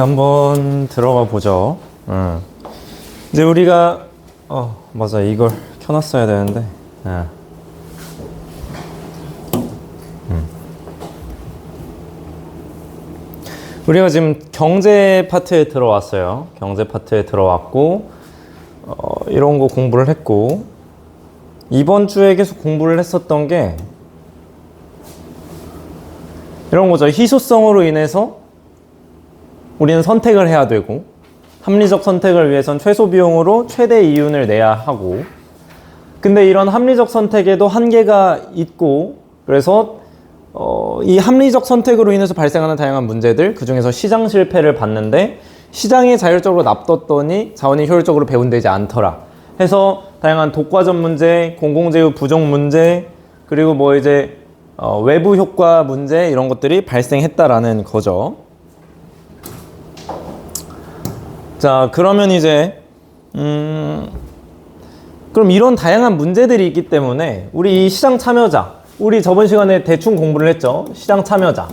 한번 들어가 보죠. 이제 우리가 맞아, 이걸 켜놨어야 되는데. 우리가 지금 경제 파트에 들어왔어요. 경제 파트에 들어왔고 이런 거 공부를 했고, 이번 주에 계속 공부를 했었던 게 이런 거죠. 희소성으로 인해서 우리는 선택을 해야 되고, 합리적 선택을 위해선 최소 비용으로 최대 이윤을 내야 하고, 근데 이런 합리적 선택에도 한계가 있고, 그래서 이 합리적 선택으로 인해서 발생하는 다양한 문제들, 그 중에서 시장 실패를 봤는데 시장에 자율적으로 납뒀더니 자원이 효율적으로 배분되지 않더라 해서 다양한 독과점 문제, 공공재유 부족 문제, 그리고 뭐 이제 외부 효과 문제, 이런 것들이 발생했다라는 거죠. 자, 그러면 이제 그럼 이런 다양한 문제들이 있기 때문에 우리 이 시장 참여자, 우리 저번 시간에 대충 공부를 했죠. 시장 참여자.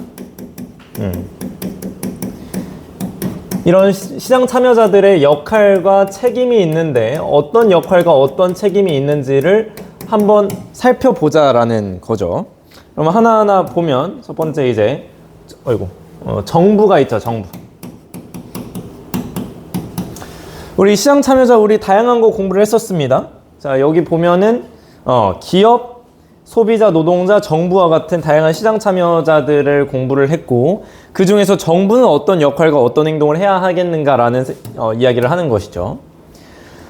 이런 시장 참여자들의 역할과 책임이 있는데 어떤 역할과 어떤 책임이 있는지를 한번 살펴보자라는 거죠. 그럼 하나하나 보면 첫 번째 이제 정부가 있죠. 정부. 우리 시장 참여자 우리 다양한 거 공부를 했었습니다. 자, 여기 보면은 기업, 소비자, 노동자, 정부와 같은 다양한 시장 참여자들을 공부를 했고, 그 중에서 정부는 어떤 역할과 어떤 행동을 해야 하겠는가라는 이야기를 하는 것이죠.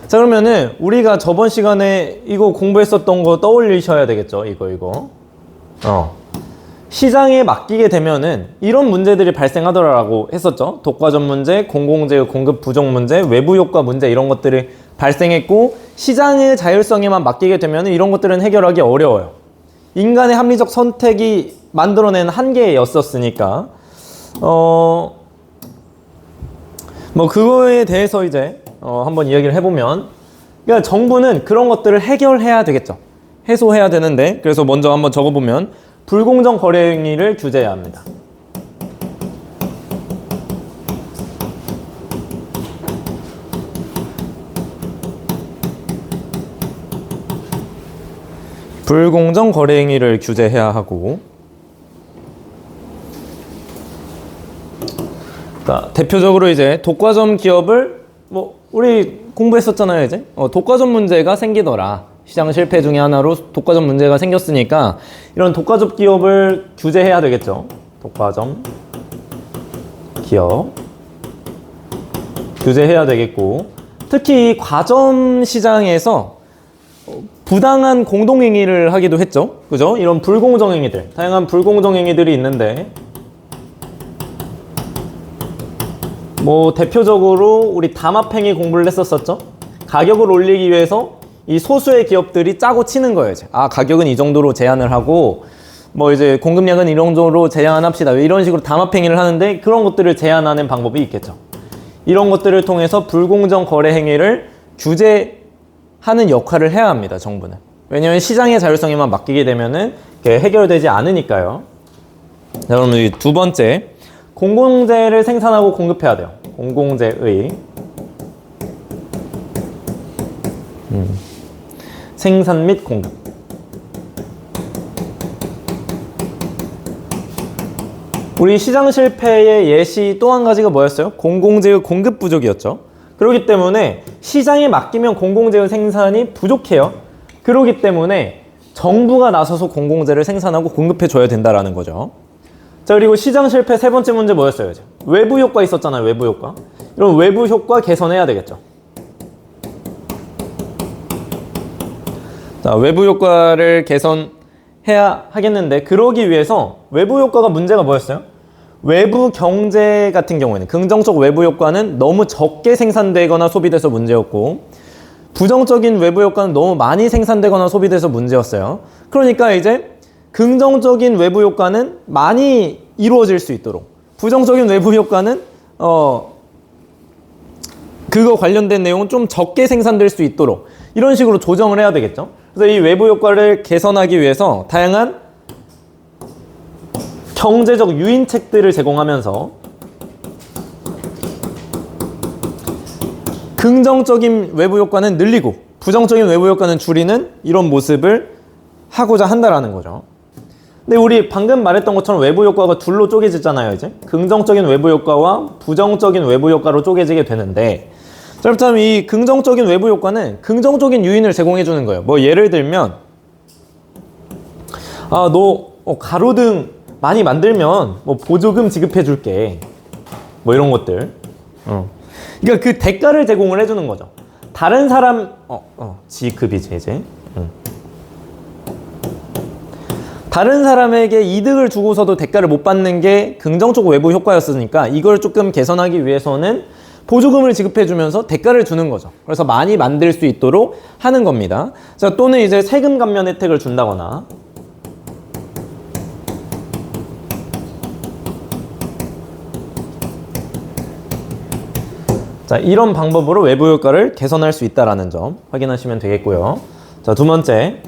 자, 그러면은 우리가 저번 시간에 이거 공부했었던 거 떠올리셔야 되겠죠. 이거. 시장에 맡기게 되면은 이런 문제들이 발생하더라고 했었죠. 독과점 문제, 공공재유 공급 부족 문제, 외부 효과 문제, 이런 것들이 발생했고, 시장의 자율성에만 맡기게 되면 이런 것들은 해결하기 어려워요. 인간의 합리적 선택이 만들어낸 한계였었으니까 뭐 그거에 대해서 이제 한번 이야기를 해보면, 그러니까 정부는 그런 것들을 해결해야 되겠죠. 해소해야 되는데, 그래서 먼저 한번 적어보면 불공정 거래 행위를 규제해야 합니다. 불공정 거래 행위를 규제해야 하고, 자, 대표적으로 이제 독과점 기업을 우리 공부했었잖아요. 이제 독과점 문제가 생기더라. 시장 실패 중에 하나로 독과점 문제가 생겼으니까 이런 독과점 기업을 규제해야 되겠죠. 독과점 기업 규제해야 되겠고, 특히 이 과점 시장에서 부당한 공동행위를 하기도 했죠. 그죠? 이런 불공정행위들, 다양한 불공정행위들이 있는데, 뭐 대표적으로 우리 담합행위 공부를 했었었죠. 가격을 올리기 위해서 이 소수의 기업들이 짜고 치는 거예요. 가격은 이 정도로 제한을 하고, 뭐 이제 공급량은 이 정도로 제한합시다, 이런 식으로 담합행위를 하는데, 그런 것들을 제한하는 방법이 있겠죠. 이런 것들을 통해서 불공정 거래 행위를 규제하는 역할을 해야 합니다. 정부는. 왜냐하면 시장의 자율성에만 맡기게 되면은 해결되지 않으니까요. 자, 그러면 이 두 번째, 공공재를 생산하고 공급해야 돼요. 공공재의 생산 및 공급. 우리 시장 실패의 예시 또 한 가지가 뭐였어요? 공공재의 공급 부족이었죠. 그렇기 때문에 시장에 맡기면 공공재의 생산이 부족해요. 그렇기 때문에 정부가 나서서 공공재를 생산하고 공급해 줘야 된다라는 거죠. 자, 그리고 시장 실패 세 번째 문제 뭐였어요? 이제 외부 효과 있었잖아요. 외부 효과. 이런 외부 효과 개선해야 되겠죠. 자, 외부 효과를 개선해야 하겠는데, 그러기 위해서 외부 효과가 문제가 뭐였어요? 외부 경제 같은 경우에는 긍정적 외부 효과는 너무 적게 생산되거나 소비돼서 문제였고, 부정적인 외부 효과는 너무 많이 생산되거나 소비돼서 문제였어요. 그러니까 이제 긍정적인 외부 효과는 많이 이루어질 수 있도록, 부정적인 외부 효과는 그거 관련된 내용은 좀 적게 생산될 수 있도록 이런 식으로 조정을 해야 되겠죠. 그래서 이 외부 효과를 개선하기 위해서 다양한 경제적 유인책들을 제공하면서 긍정적인 외부 효과는 늘리고 부정적인 외부 효과는 줄이는 이런 모습을 하고자 한다라는 거죠. 근데 우리 방금 말했던 것처럼 외부 효과가 둘로 쪼개지잖아요. 이제 긍정적인 외부 효과와 부정적인 외부 효과로 쪼개지게 되는데, 자, 그렇다면 이 긍정적인 외부 효과는 긍정적인 요인을 제공해 주는 거예요. 뭐 예를 들면 너 가로등 많이 만들면 뭐 보조금 지급해 줄게, 뭐 이런 것들. 그러니까 그 대가를 제공을 해주는 거죠. 다른 사람 지급이지 이제. 다른 사람에게 이득을 주고서도 대가를 못 받는 게 긍정적 외부 효과였으니까 이걸 조금 개선하기 위해서는 보조금을 지급해주면서 대가를 주는 거죠. 그래서 많이 만들 수 있도록 하는 겁니다. 자, 또는 이제 세금 감면 혜택을 준다거나, 자, 이런 방법으로 외부 효과를 개선할 수 있다는 점 확인하시면 되겠고요. 자, 두 번째,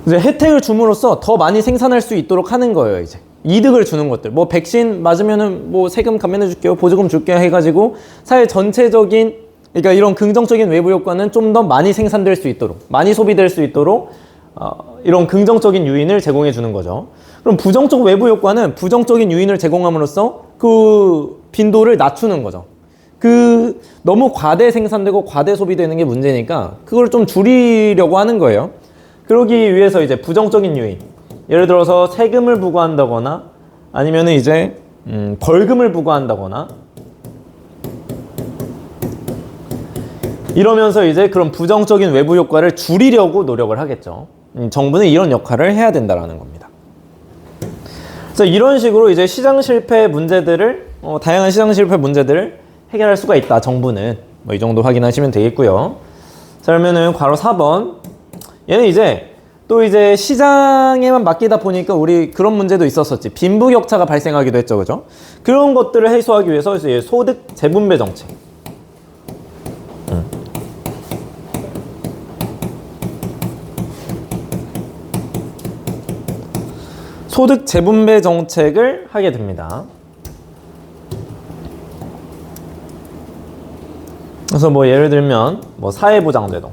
이제 혜택을 줌으로써 더 많이 생산할 수 있도록 하는 거예요. 이제 이득을 주는 것들, 뭐 백신 맞으면은 뭐 세금 감면해 줄게요, 보조금 줄게요 해가지고 사회 전체적인, 그러니까 이런 긍정적인 외부 효과는 좀 더 많이 생산될 수 있도록, 많이 소비될 수 있도록 이런 긍정적인 요인을 제공해 주는 거죠. 그럼 부정적 외부 효과는 부정적인 요인을 제공함으로써 그 빈도를 낮추는 거죠. 그 너무 과대 생산되고 과대 소비되는 게 문제니까 그걸 좀 줄이려고 하는 거예요. 그러기 위해서 이제 부정적인 요인, 예를 들어서 세금을 부과한다거나 아니면은 이제 벌금을 부과한다거나 이러면서 이제 그런 부정적인 외부 효과를 줄이려고 노력을 하겠죠. 정부는 이런 역할을 해야 된다라는 겁니다. 그래서 이런 식으로 이제 시장 실패 문제들을 다양한 시장 실패 문제들을 해결할 수가 있다. 정부는 뭐 이 정도 확인하시면 되겠고요. 자, 그러면은 괄호 4번, 얘는 이제 또 이제 시장에만 맡기다 보니까 우리 그런 문제도 있었었지. 빈부격차가 발생하기도 했죠, 그죠? 그런 것들을 해소하기 위해서 이제 소득 재분배 정책. 소득 재분배 정책을 하게 됩니다. 그래서 뭐 예를 들면 뭐 사회보장제도,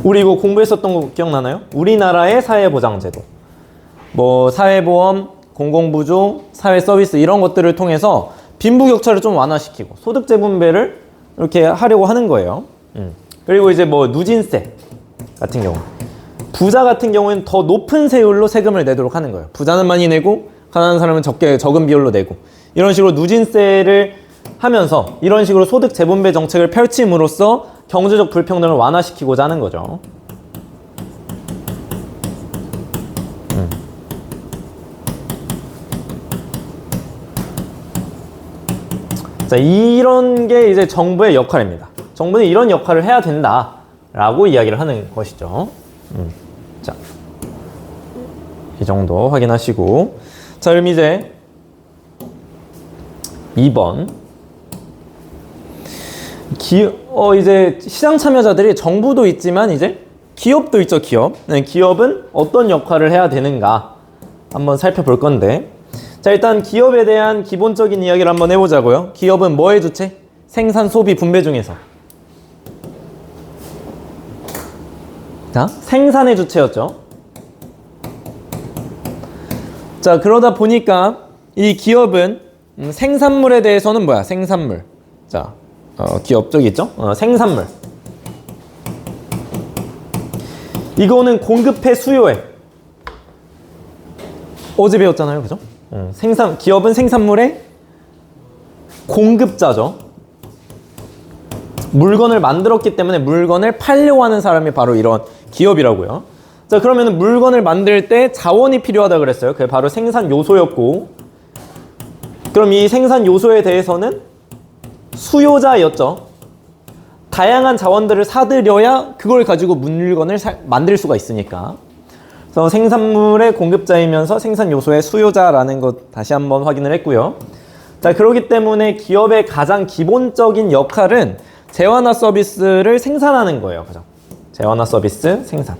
우리 이거 공부했었던 거 기억나나요? 우리나라의 사회보장제도, 뭐 사회보험, 공공부조, 사회서비스 이런 것들을 통해서 빈부격차를 좀 완화시키고 소득 재분배를 이렇게 하려고 하는 거예요. 그리고 이제 뭐 누진세 같은 경우, 부자 같은 경우에는 더 높은 세율로 세금을 내도록 하는 거예요. 부자는 많이 내고 가난한 사람은 적은 비율로 내고, 이런 식으로 누진세를 하면서 이런 식으로 소득 재분배 정책을 펼침으로써 경제적 불평등을 완화시키고자 하는 거죠. 자, 이런 게 이제 정부의 역할입니다. 정부는 이런 역할을 해야 된다라고 이야기를 하는 것이죠. 자, 이 정도 확인하시고, 자, 그럼 이제 2번. 이제 시장 참여자들이 정부도 있지만 이제 기업도 있죠, 기업. 네, 기업은 어떤 역할을 해야 되는가 한번 살펴볼 건데, 자, 일단 기업에 대한 기본적인 이야기를 한번 해보자고요. 기업은 뭐의 주체? 생산, 소비, 분배 중에서. 자, 생산의 주체였죠. 자, 그러다 보니까 이 기업은 생산물에 대해서는 뭐야? 생산물. 자, 기업 저기 있죠? 생산물. 이거는 공급해, 수요해. 어제 배웠잖아요, 그죠? 기업은 생산물의 공급자죠. 물건을 만들었기 때문에 물건을 팔려고 하는 사람이 바로 이런 기업이라고요. 자, 그러면 물건을 만들 때 자원이 필요하다 그랬어요. 그게 바로 생산 요소였고, 그럼 이 생산 요소에 대해서는 수요자였죠. 다양한 자원들을 사들여야 그걸 가지고 물건을 만들 수가 있으니까. 그래서 생산물의 공급자이면서 생산 요소의 수요자라는 것 다시 한번 확인을 했고요. 자, 그렇기 때문에 기업의 가장 기본적인 역할은 재화나 서비스를 생산하는 거예요. 그죠? 재화나 서비스 생산.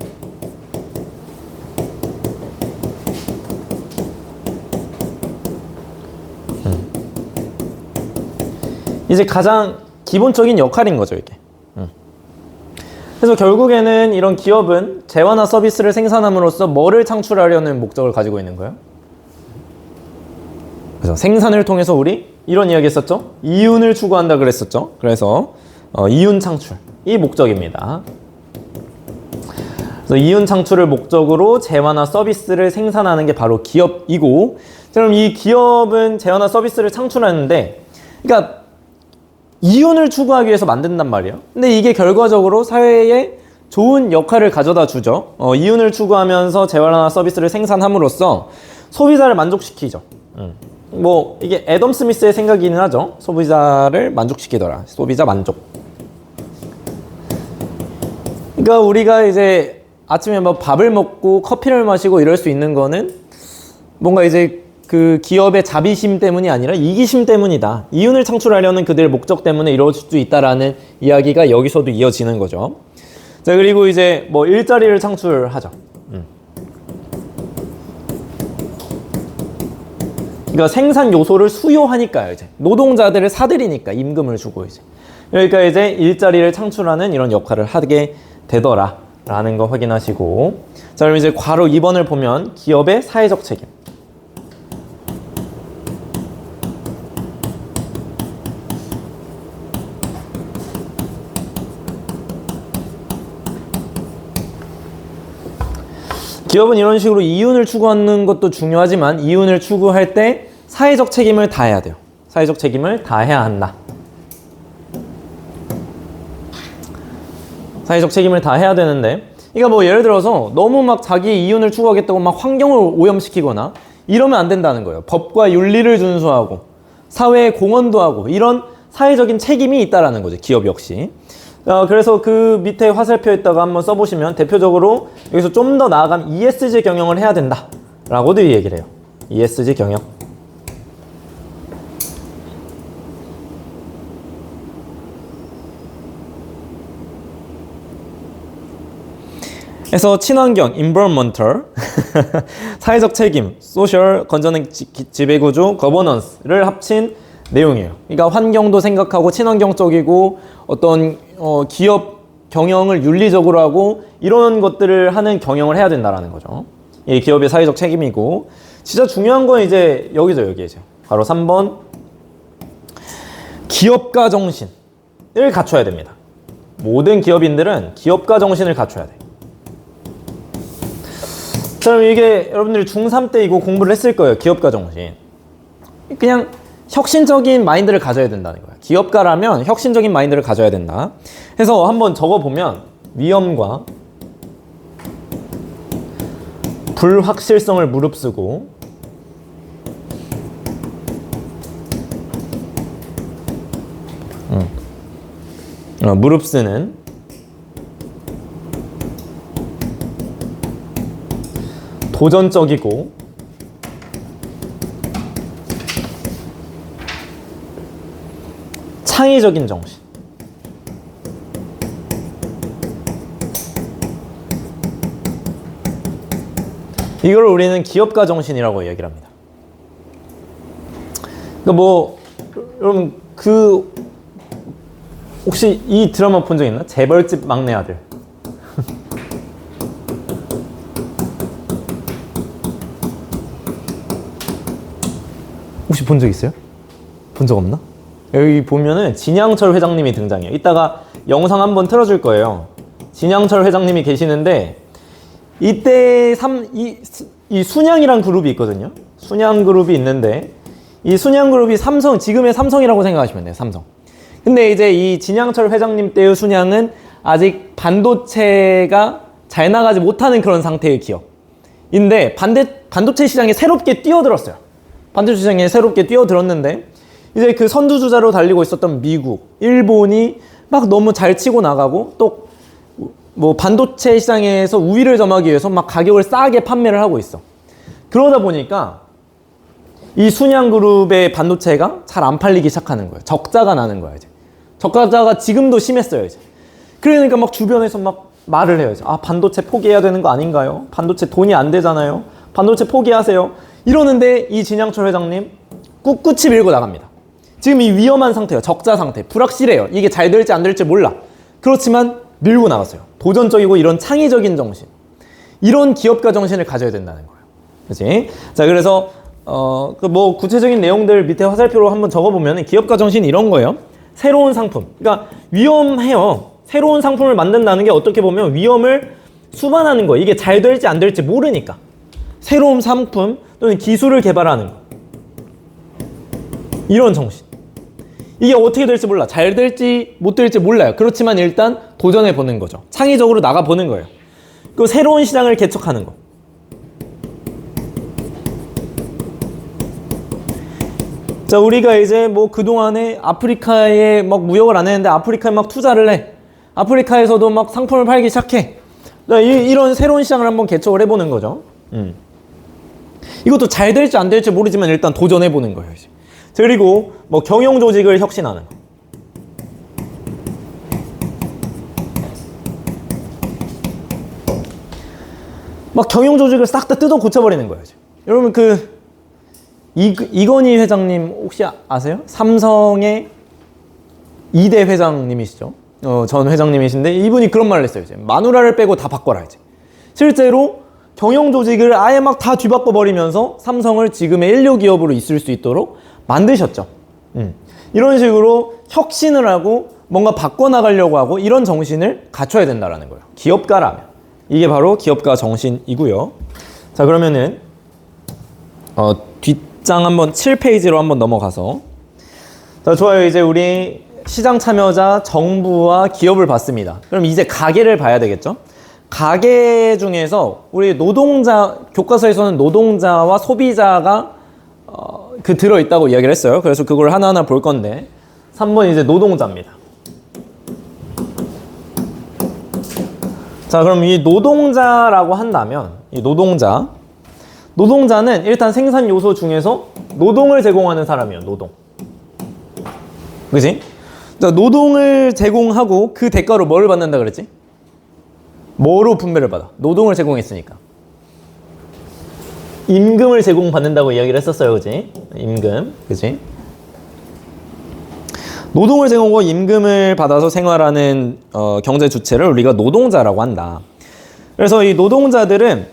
이제 가장 기본적인 역할인 거죠, 이게. 그래서 결국에는 이런 기업은 재화나 서비스를 생산함으로써 뭐를 창출하려는 목적을 가지고 있는 거예요? 그래서 생산을 통해서 우리 이런 이야기 했었죠? 이윤을 추구한다 그랬었죠? 그래서 이윤 창출, 이 목적입니다. 그래서 이윤 창출을 목적으로 재화나 서비스를 생산하는 게 바로 기업이고, 그럼 이 기업은 재화나 서비스를 창출하는데, 그러니까 이윤을 추구하기 위해서 만든단 말이에요. 근데 이게 결과적으로 사회에 좋은 역할을 가져다 주죠. 이윤을 추구하면서 재화나 서비스를 생산함으로써 소비자를 만족시키죠. 뭐 이게 애덤 스미스의 생각이긴 하죠. 소비자를 만족시키더라. 소비자 만족. 그러니까 우리가 이제 아침에 뭐 밥을 먹고 커피를 마시고 이럴 수 있는 거는 뭔가 이제 그 기업의 자비심 때문이 아니라 이기심 때문이다. 이윤을 창출하려는 그들의 목적 때문에 이루어질 수 있다라는 이야기가 여기서도 이어지는 거죠. 자, 그리고 이제 뭐 일자리를 창출하죠. 그러니까 생산 요소를 수요하니까요. 이제 노동자들을 사들이니까 임금을 주고 이제. 그러니까 이제 일자리를 창출하는 이런 역할을 하게 되더라라는 거 확인하시고. 자, 그럼 이제 괄호 2번을 보면 기업의 사회적 책임. 기업은 이런 식으로 이윤을 추구하는 것도 중요하지만 이윤을 추구할 때 사회적 책임을 다해야 돼요. 사회적 책임을 다해야 한다. 사회적 책임을 다해야 되는데, 그러니까 뭐 예를 들어서 너무 막 자기 이윤을 추구하겠다고 막 환경을 오염시키거나 이러면 안 된다는 거예요. 법과 윤리를 준수하고 사회에 공헌도 하고 이런 사회적인 책임이 있다라는 거죠. 기업 역시. 그래서 그 밑에 화살표에다가 한번 써보시면 대표적으로 여기서 좀 더 나아가면 ESG 경영을 해야 된다 라고도 얘기를 해요. ESG 경영. 그래서 친환경, environmental, 사회적 책임, social, 건전한 지배구조, governance를 합친 내용이에요. 그러니까 환경도 생각하고 친환경 쪽이고 어떤 기업 경영을 윤리적으로 하고 이런 것들을 하는 경영을 해야 된다라는 거죠. 이 기업의 사회적 책임이고, 진짜 중요한 건 이제 여기죠, 여기 이제 바로 3번 기업가 정신을 갖춰야 됩니다. 모든 기업인들은 기업가 정신을 갖춰야 돼. 그럼 이게 여러분들이 중3 때 이거 공부를 했을 거예요. 기업가 정신. 그냥 혁신적인 마인드를 가져야 된다는 거야. 기업가라면 혁신적인 마인드를 가져야 된다. 해서 한번 적어보면 위험과 불확실성을 무릅쓰고 무릅쓰는 도전적이고 창의적인 정신. 이걸 우리는 기업가 정신이라고 얘기를 합니다. 그러니까 뭐 여러분 그 혹시 이 드라마 본 적 있나? 재벌집 막내 아들. 혹시 본 적 있어요? 본 적 없나? 여기 보면은 진양철 회장님이 등장해요. 이따가 영상 한번 틀어줄 거예요. 진양철 회장님이 계시는데 이때 이 순양이란 그룹이 있거든요. 순양 그룹이 있는데 이 순양 그룹이 삼성, 지금의 삼성이라고 생각하시면 돼요. 삼성. 근데 이제 이 진양철 회장님 때의 순양은 아직 반도체가 잘 나가지 못하는 그런 상태의 기업인데 반도체 시장에 새롭게 뛰어들었어요. 반도체 시장에 새롭게 뛰어들었는데 이제 그 선두주자로 달리고 있었던 미국, 일본이 막 너무 잘 치고 나가고 또 뭐 반도체 시장에서 우위를 점하기 위해서 막 가격을 싸게 판매를 하고 있어. 그러다 보니까 이 순양그룹의 반도체가 잘 안 팔리기 시작하는 거예요. 적자가 나는 거야, 이제. 적자가 지금도 심했어요, 이제. 그러니까 막 주변에서 막 말을 해요. 이제. 아, 반도체 포기해야 되는 거 아닌가요? 반도체 돈이 안 되잖아요. 반도체 포기하세요. 이러는데 이 진양철 회장님 꿋꿋이 밀고 나갑니다. 지금 이 위험한 상태예요. 적자 상태. 불확실해요. 이게 잘 될지 안 될지 몰라. 그렇지만 밀고 나갔어요. 도전적이고 이런 창의적인 정신. 이런 기업가 정신을 가져야 된다는 거예요. 그치? 자, 그래서 뭐 구체적인 내용들 밑에 화살표로 한번 적어보면 기업가 정신이 이런 거예요. 새로운 상품. 그러니까 위험해요. 새로운 상품을 만든다는 게 어떻게 보면 위험을 수반하는 거예요. 이게 잘 될지 안 될지 모르니까. 새로운 상품 또는 기술을 개발하는 거. 이런 정신. 이게 어떻게 될지 몰라. 잘 될지 못 될지 몰라요. 그렇지만 일단 도전해 보는 거죠. 창의적으로 나가 보는 거예요. 그 새로운 시장을 개척하는 거. 자, 우리가 이제 뭐 그동안에 아프리카에 막 무역을 안 했는데 아프리카에 막 투자를 해. 아프리카에서도 막 상품을 팔기 시작해. 이런 새로운 시장을 한번 개척을 해보는 거죠. 이것도 잘 될지 안 될지 모르지만 일단 도전해보는 거예요. 이제. 그리고 뭐 경영 조직을 혁신하는 거. 막 경영 조직을 싹 다 뜯어 고쳐버리는 거예요. 이제. 여러분 이건희 회장님 혹시 아세요? 삼성의 2대 회장님이시죠. 전 회장님이신데 이분이 그런 말을 했어요. 이제 마누라를 빼고 다 바꿔라 이제. 실제로 경영 조직을 아예 막 다 뒤바꿔 버리면서 삼성을 지금의 인류 기업으로 있을 수 있도록 만드셨죠. 이런 식으로 혁신을 하고 뭔가 바꿔나가려고 하고 이런 정신을 갖춰야 된다는 거예요. 기업가라면. 이게 바로 기업가 정신이고요. 자, 그러면은 뒷장 한번 7페이지로 한번 넘어가서 자, 좋아요. 이제 우리 시장 참여자, 정부와 기업을 봤습니다. 그럼 이제 가계를 봐야 되겠죠? 가계 중에서 우리 노동자, 교과서에서는 노동자와 소비자가 들어있다고 이야기를 했어요. 그래서 그걸 하나하나 볼 건데 3번 이제 노동자입니다. 자, 그럼 이 노동자라고 한다면 이 노동자는 일단 생산 요소 중에서 노동을 제공하는 사람이에요. 노동. 그치? 자, 노동을 제공하고 그 대가로 뭐를 받는다 그랬지? 뭐로 분배를 받아? 노동을 제공했으니까. 임금을 제공받는다고 이야기를 했었어요. 그치? 임금. 그치? 노동을 제공하고 임금을 받아서 생활하는 경제 주체를 우리가 노동자라고 한다. 그래서 이 노동자들은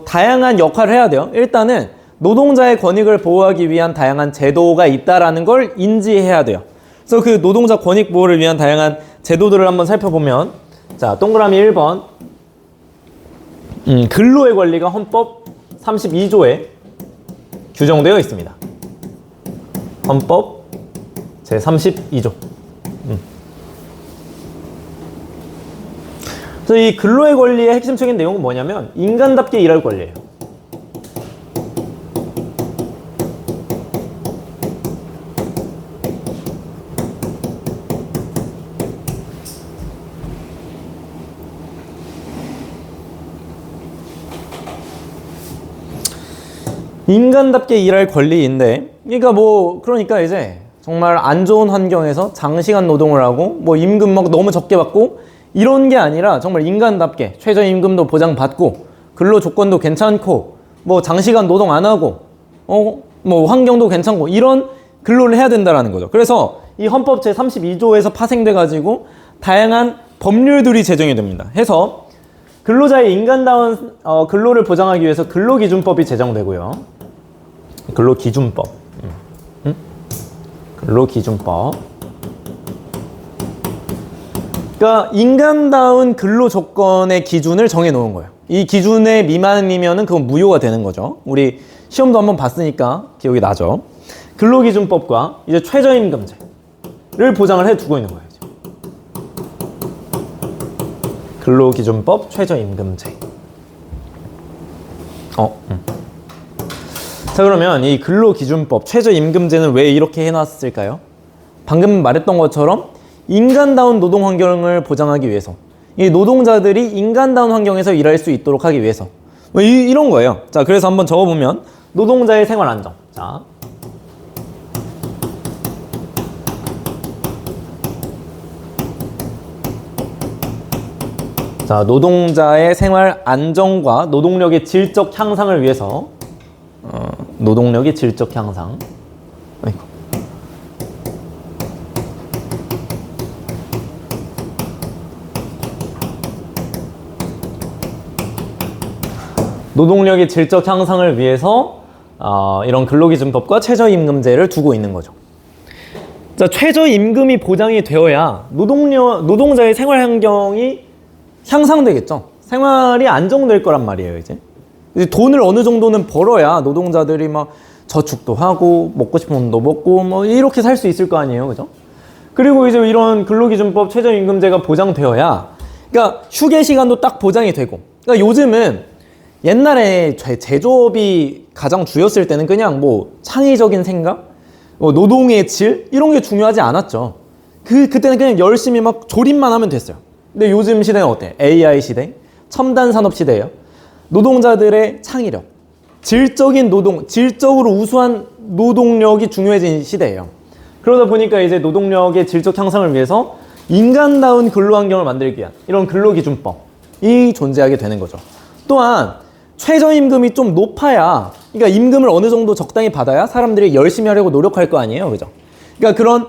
다양한 역할을 해야 돼요. 일단은 노동자의 권익을 보호하기 위한 다양한 제도가 있다라는 걸 인지해야 돼요. 그래서 그 노동자 권익 보호를 위한 다양한 제도들을 한번 살펴보면 자, 동그라미 1번 근로의 권리가 헌법 32조에 규정되어 있습니다. 헌법 제32조. 그래서 이 근로의 권리의 핵심적인 내용은 뭐냐면 인간답게 일할 권리예요. 인간답게 일할 권리인데, 그러니까 이제 정말 안 좋은 환경에서 장시간 노동을 하고 뭐 임금 막 너무 적게 받고 이런 게 아니라 정말 인간답게 최저임금도 보장받고 근로 조건도 괜찮고 뭐 장시간 노동 안 하고 뭐 환경도 괜찮고 이런 근로를 해야 된다라는 거죠. 그래서 이 헌법 제32조에서 파생돼 가지고 다양한 법률들이 제정이 됩니다. 해서 근로자의 인간다운 근로를 보장하기 위해서 근로기준법이 제정되고요. 근로기준법. 근로기준법. 그러니까 인간다운 근로 조건의 기준을 정해 놓은 거예요. 이 기준의 미만이면은 그건 무효가 되는 거죠. 우리 시험도 한번 봤으니까 기억이 나죠. 근로기준법과 이제 최저임금제를 보장을 해 두고 있는 거예요. 근로기준법, 최저임금제. 자, 그러면 이 근로기준법, 최저임금제는 왜 이렇게 해놨을까요? 방금 말했던 것처럼 인간다운 노동 환경을 보장하기 위해서, 이 노동자들이 인간다운 환경에서 일할 수 있도록 하기 위해서 이런 거예요. 자, 그래서 한번 적어보면 노동자의 생활 안정. 자, 노동자의 생활 안정과 노동력의 질적 향상을 위해서 노동력의 질적 향상. 노동력의 질적 향상을 위해서 이런 근로기준법과 최저임금제를 두고 있는 거죠. 자, 최저임금이 보장이 되어야 노동자의 생활 환경이 향상되겠죠. 생활이 안정될 거란 말이에요, 이제 돈을 어느 정도는 벌어야 노동자들이 막 저축도 하고 먹고 싶은 것도 먹고 뭐 이렇게 살 수 있을 거 아니에요, 그죠? 그리고 이제 이런 근로기준법 최저임금제가 보장되어야, 그러니까 휴게 시간도 딱 보장이 되고, 그러니까 요즘은 옛날에 제조업이 가장 주였을 때는 그냥 뭐 창의적인 생각, 뭐 노동의 질 이런 게 중요하지 않았죠. 그때는 그냥 열심히 막 조립만 하면 됐어요. 근데 요즘 시대는 어때? AI 시대, 첨단 산업 시대예요. 노동자들의 창의력, 질적으로 우수한 노동력이 중요해진 시대예요. 그러다 보니까 이제 노동력의 질적 향상을 위해서 인간다운 근로환경을 만들기 위한 이런 근로기준법이 존재하게 되는 거죠. 또한 최저임금이 좀 높아야, 그러니까 임금을 어느 정도 적당히 받아야 사람들이 열심히 하려고 노력할 거 아니에요, 그죠? 그러니까 그런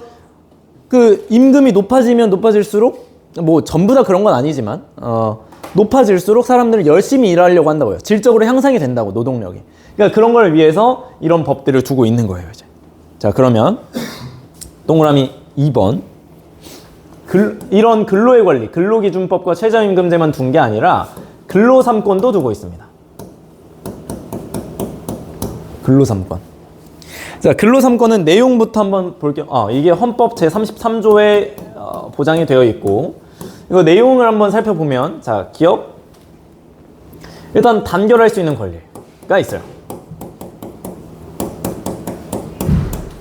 임금이 높아지면 높아질수록, 뭐 전부 다 그런 건 아니지만 높아질수록 사람들은 열심히 일하려고 한다고요. 질적으로 향상이 된다고, 노동력이. 그러니까 그런 걸 위해서 이런 법들을 두고 있는 거예요, 이제. 자, 그러면 동그라미 2번. 이런 근로의 권리, 근로기준법과 최저임금제만 둔 게 아니라 근로 3권도 두고 있습니다. 근로 3권. 자, 근로 3권은 내용부터 한번 볼게요. 이게 헌법 제33조에 보장이 되어 있고, 이거 내용을 한번 살펴보면, 자, 기업 일단 단결할 수 있는 권리가 있어요.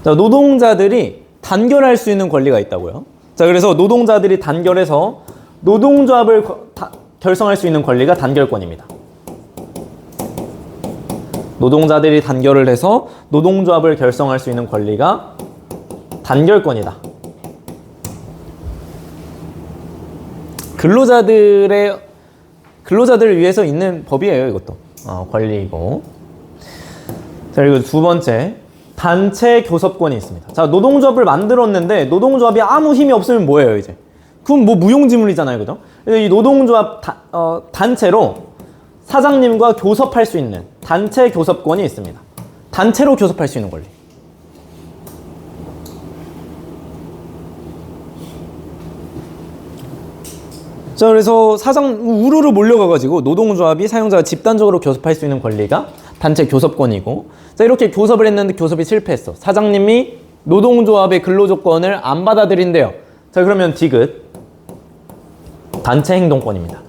자, 노동자들이 단결할 수 있는 권리가 있다고요. 자, 그래서 노동자들이 단결해서 노동조합을 결성할 수 있는 권리가 단결권입니다. 노동자들이 단결을 해서 노동조합을 결성할 수 있는 권리가 단결권이다. 근로자들을 위해서 있는 법이에요, 이것도. 권리이고. 자, 그리고 두 번째, 단체 교섭권이 있습니다. 자, 노동조합을 만들었는데 노동조합이 아무 힘이 없으면 뭐예요, 이제? 그럼 뭐 무용지물이잖아요, 그죠? 이 노동조합 단체로 사장님과 교섭할 수 있는 단체 교섭권이 있습니다. 단체로 교섭할 수 있는 권리. 자, 그래서 우르르 몰려가가지고 노동조합이 사용자가 집단적으로 교섭할 수 있는 권리가 단체 교섭권이고, 자, 이렇게 교섭을 했는데 교섭이 실패했어. 사장님이 노동조합의 근로조건을 안 받아들인대요. 자, 그러면 디귿 단체 행동권입니다.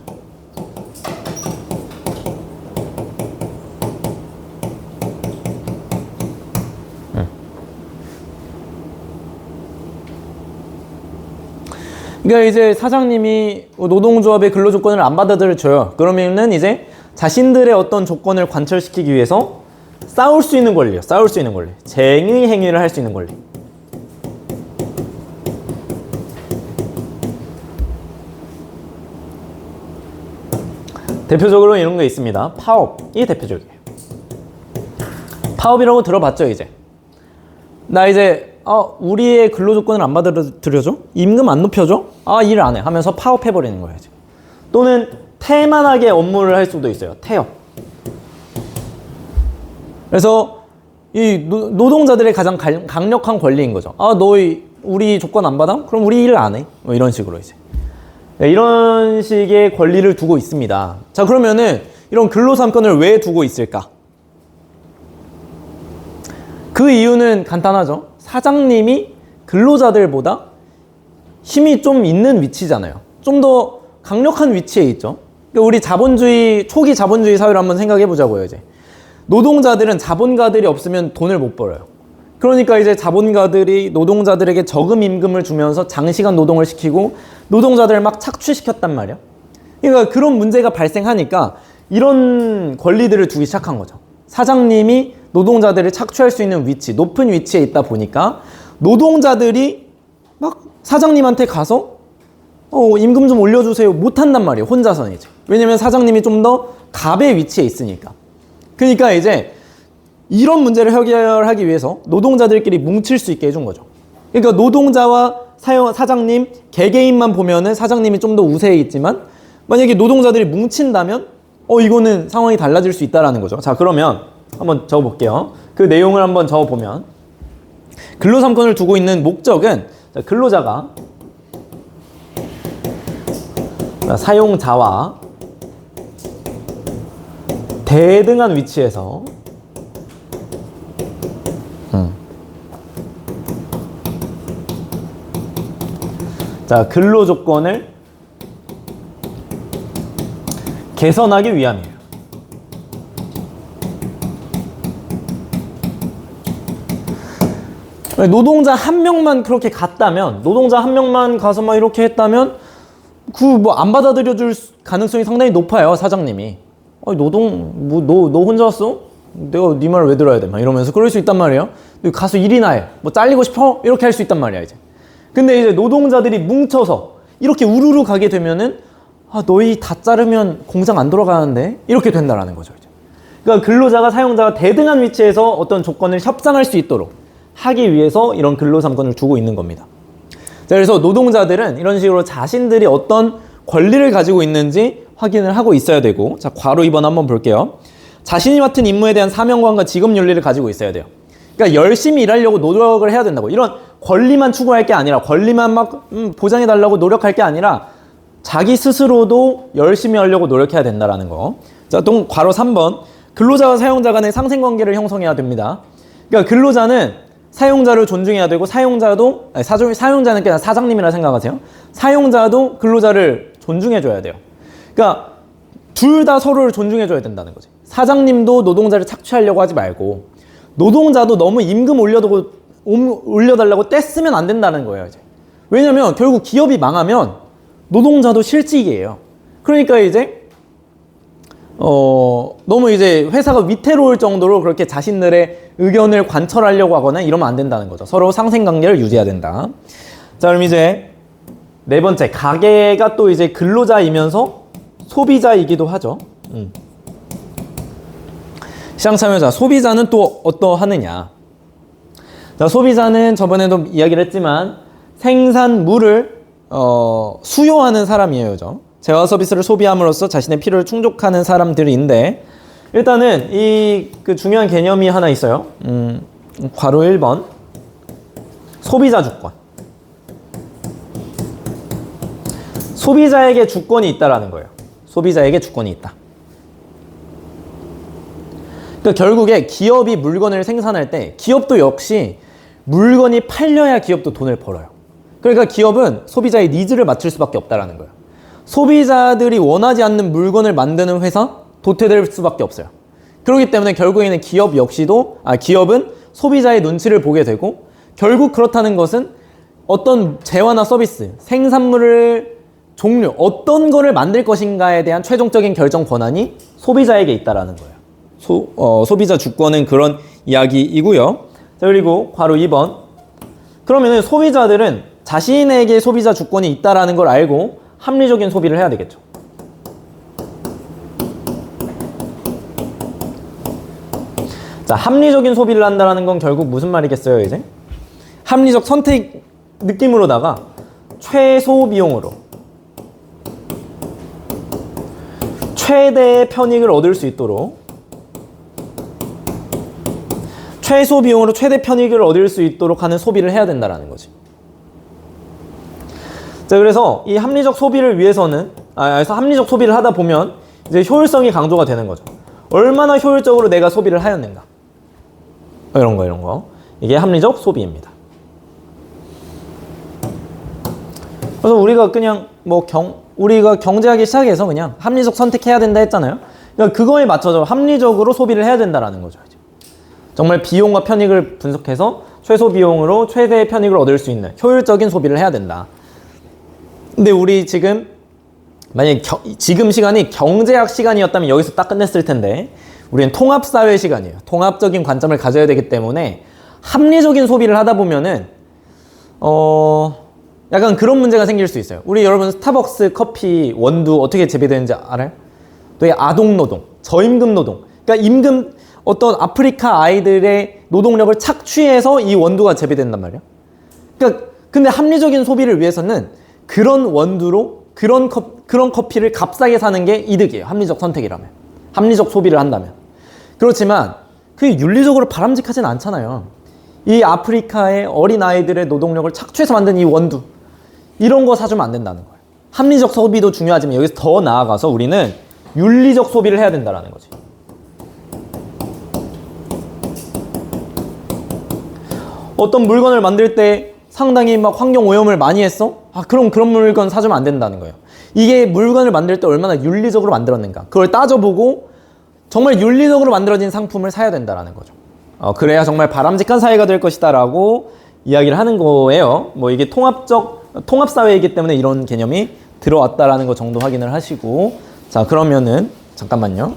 그러니까 이제 사장님이 노동조합의 근로조건을 안 받아들여줘요. 그러면은 이제 자신들의 어떤 조건을 관철시키기 위해서 싸울 수 있는 권리요. 싸울 수 있는 권리. 쟁의 행위를 할 수 있는 권리. 대표적으로 이런 게 있습니다. 파업이 대표적이에요. 파업이라고 들어봤죠, 이제. 나 이제 우리의 근로조건을 안 받아들여줘? 임금 안 높여줘? 일 안 해 하면서 파업해버리는 거예요, 지금. 또는 태만하게 업무를 할 수도 있어요. 태업. 그래서 이 노동자들의 가장 강력한 권리인 거죠. 우리 조건 안 받아? 그럼 우리 일 안 해. 뭐 이런 식으로 이제. 네, 이런 식의 권리를 두고 있습니다. 자, 그러면은 이런 근로 3권을 왜 두고 있을까? 그 이유는 간단하죠. 사장님이 근로자들보다 힘이 좀 있는 위치잖아요. 좀 더 강력한 위치에 있죠. 그러니까 우리 초기 자본주의 사회를 한번 생각해 보자고요, 이제. 노동자들은 자본가들이 없으면 돈을 못 벌어요. 그러니까 이제 자본가들이 노동자들에게 저금 임금을 주면서 장시간 노동을 시키고 노동자들을 막 착취시켰단 말이야. 그러니까 그런 문제가 발생하니까 이런 권리들을 두기 시작한 거죠. 사장님이 노동자들을 착취할 수 있는 위치, 높은 위치에 있다 보니까 노동자들이 막 사장님한테 가서 임금 좀 올려주세요 못한단 말이에요. 혼자서는 이제. 왜냐면 사장님이 좀 더 갑의 위치에 있으니까. 그러니까 이제 이런 문제를 해결하기 위해서 노동자들끼리 뭉칠 수 있게 해준 거죠. 그러니까 노동자와 사장님 개개인만 보면은 사장님이 좀 더 우세해 있지만 만약에 노동자들이 뭉친다면 이거는 상황이 달라질 수 있다라는 거죠. 자, 그러면 한번 적어볼게요. 그 내용을 한번 적어보면 근로삼권을 두고 있는 목적은 근로자가 사용자와 대등한 위치에서 자, 근로 조건을 개선하기 위함이에요. 노동자 한 명만 그렇게 갔다면, 노동자 한 명만 가서 막 이렇게 했다면 뭐 안 받아들여 줄 가능성이 상당히 높아요, 사장님이. 너 혼자 왔어? 내가 네 말을 왜 들어야 돼? 막 이러면서 그럴 수 있단 말이에요. 가서 일이나 해. 뭐 잘리고 싶어? 이렇게 할 수 있단 말이야, 이제. 근데 이제 노동자들이 뭉쳐서 이렇게 우르르 가게 되면은 너희 다 자르면 공장 안 돌아가는데? 이렇게 된다라는 거죠, 이제. 그러니까 근로자가 사용자가 대등한 위치에서 어떤 조건을 협상할 수 있도록 하기 위해서 이런 근로삼권을 두고 있는 겁니다. 자, 그래서 노동자들은 이런 식으로 자신들이 어떤 권리를 가지고 있는지 확인을 하고 있어야 되고, 자, 괄호 2번 한번 볼게요. 자신이 맡은 임무에 대한 사명감과 직업 윤리를 가지고 있어야 돼요. 그러니까 열심히 일하려고 노력을 해야 된다고. 이런 권리만 추구할 게 아니라, 권리만 막 보장해달라고 노력할 게 아니라 자기 스스로도 열심히 하려고 노력해야 된다라는 거. 자, 또 괄호 3번. 근로자와 사용자 간의 상생관계를 형성해야 됩니다. 그러니까 근로자는 사용자를 존중해야 되고, 사용자는 그냥 사장님이라 생각하세요. 사용자도 근로자를 존중해줘야 돼요. 그러니까 둘 다 서로를 존중해줘야 된다는 거지. 사장님도 노동자를 착취하려고 하지 말고, 노동자도 너무 임금 올려달라고 떼쓰면 안 된다는 거예요, 이제. 왜냐면 결국 기업이 망하면 노동자도 실직이에요. 그러니까 이제 너무 이제 회사가 위태로울 정도로 그렇게 자신들의 의견을 관철하려고 하거나 이러면 안 된다는 거죠. 서로 상생관계를 유지해야 된다. 자, 그럼 이제 네 번째, 가게가 또 이제 근로자이면서 소비자이기도 하죠. 시장 참여자, 소비자는 또 어떠하느냐. 자, 소비자는 저번에도 이야기를 했지만 생산물을 수요하는 사람이에요. 그죠? 재화 서비스를 소비함으로써 자신의 필요를 충족하는 사람들인데, 일단은 그 중요한 개념이 하나 있어요. 괄호 1번. 소비자 주권. 소비자에게 주권이 있다라는 거예요. 소비자에게 주권이 있다. 그러니까 결국에 기업이 물건을 생산할 때 기업도 역시 물건이 팔려야 기업도 돈을 벌어요. 그러니까 기업은 소비자의 니즈를 맞출 수밖에 없다라는 거예요. 소비자들이 원하지 않는 물건을 만드는 회사, 도태될 수밖에 없어요. 그렇기 때문에 결국에는 기업은 소비자의 눈치를 보게 되고, 결국 그렇다는 것은 어떤 재화나 서비스, 생산물을 종류, 어떤 거를 만들 것인가에 대한 최종적인 결정 권한이 소비자에게 있다라는 거예요. 소비자 주권은 그런 이야기이고요. 자, 그리고 괄호 2번. 그러면은 소비자들은 자신에게 소비자 주권이 있다라는 걸 알고 합리적인 소비를 해야 되겠죠. 자, 합리적인 소비를 한다는 건 결국 무슨 말이겠어요, 이제? 합리적 선택 느낌으로다가 최소 비용으로 최대의 편익을 얻을 수 있도록, 최소 비용으로 최대 편익을 얻을 수 있도록 하는 소비를 해야 된다는 거지. 자, 그래서 이 합리적 소비를 위해서는, 합리적 소비를 하다 보면 이제 효율성이 강조가 되는 거죠. 얼마나 효율적으로 내가 소비를 하였는가. 이런 거. 이게 합리적 소비입니다. 그래서 우리가 그냥 우리가 경제하기 시작해서 그냥 합리적 선택해야 된다 했잖아요. 그러니까 그거에 맞춰서 합리적으로 소비를 해야 된다는 거죠. 정말 비용과 편익을 분석해서 최소 비용으로 최대의 편익을 얻을 수 있는 효율적인 소비를 해야 된다. 근데 우리 지금 만약에 지금 시간이 경제학 시간이었다면 여기서 딱 끝냈을 텐데, 우리는 통합사회 시간이에요. 통합적인 관점을 가져야 되기 때문에 합리적인 소비를 하다 보면은 약간 그런 문제가 생길 수 있어요. 우리 여러분 스타벅스 커피 원두 어떻게 재배되는지 알아요? 되게 아동노동, 저임금 노동. 그러니까 어떤 아프리카 아이들의 노동력을 착취해서 이 원두가 재배된단 말이에요. 그러니까 근데 합리적인 소비를 위해서는 그런 원두로 그런 커피를 값싸게 사는 게 이득이에요. 합리적 선택이라면. 합리적 소비를 한다면. 그렇지만 그게 윤리적으로 바람직하진 않잖아요. 이 아프리카의 어린아이들의 노동력을 착취해서 만든 이 원두, 이런 거 사주면 안 된다는 거예요. 합리적 소비도 중요하지만 여기서 더 나아가서 우리는 윤리적 소비를 해야 된다는 거지. 어떤 물건을 만들 때 상당히 막 환경 오염을 많이 했어? 그럼 그런 물건 사주면 안 된다는 거예요. 이게 물건을 만들 때 얼마나 윤리적으로 만들었는가, 그걸 따져보고 정말 윤리적으로 만들어진 상품을 사야 된다는 거죠. 그래야 정말 바람직한 사회가 될 것이다 라고 이야기를 하는 거예요. 뭐 이게 통합사회이기 때문에 이런 개념이 들어왔다라는 거 정도 확인을 하시고, 자, 그러면은 잠깐만요.